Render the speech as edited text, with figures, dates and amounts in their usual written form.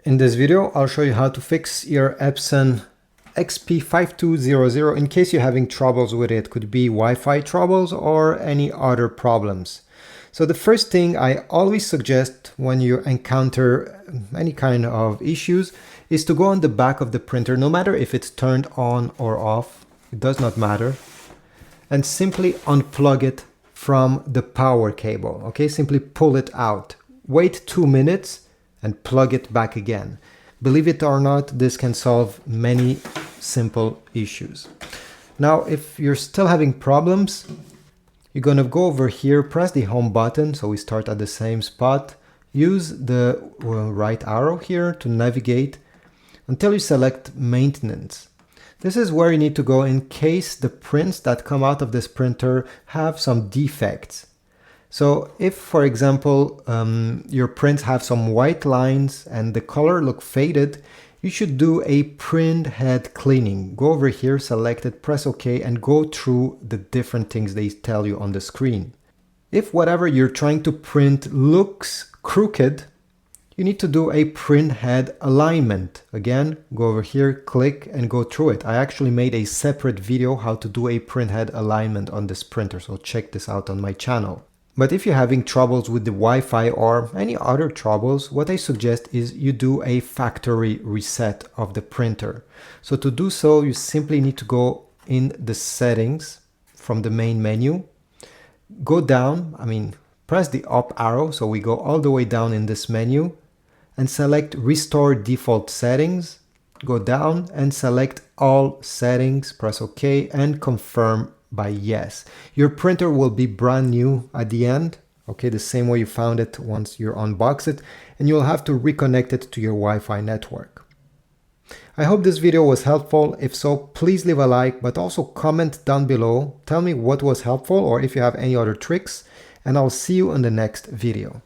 In this video, I'll show you how to fix your Epson XP-5200 in case you're having troubles with it. Could be Wi-Fi troubles or any other problems. So the first thing I always suggest when you encounter any kind of issues is to go on the back of the printer, no matter if it's turned on or off, it does not matter, and simply unplug it from the power cable. Okay, simply pull it out. Wait 2 minutes and plug it back again. Believe it or not, this can solve many simple issues. Now, if you're still having problems, you're gonna go over here, press the home button, so we start at the same spot. Use the right arrow here to navigate until you select maintenance. This is where you need to go in case the prints that come out of this printer have some defects. So if, for example, your prints have some white lines and the color look faded, you should do a print head cleaning. Go over here, select it, press OK, and go through the different things they tell you on the screen. If whatever you're trying to print looks crooked, you need to do a print head alignment. Again, go over here, click, and go through it. I actually made a separate video how to do a print head alignment on this printer, so check this out on my channel. But if you're having troubles with the Wi-Fi or any other troubles, what I suggest is you do a factory reset of the printer. So to do so, you simply need to go in the settings from the main menu, go down, press the up arrow, so we go all the way down in this menu, and select Restore Default Settings, go down and select All Settings, press OK, and confirm by yes. Your printer will be brand new at the end, okay, the same way you found it once you unbox it, and you'll have to reconnect it to your Wi-Fi network. I hope this video was helpful. If so, please leave a like, but also comment down below. Tell me what was helpful or if you have any other tricks, and I'll see you in the next video.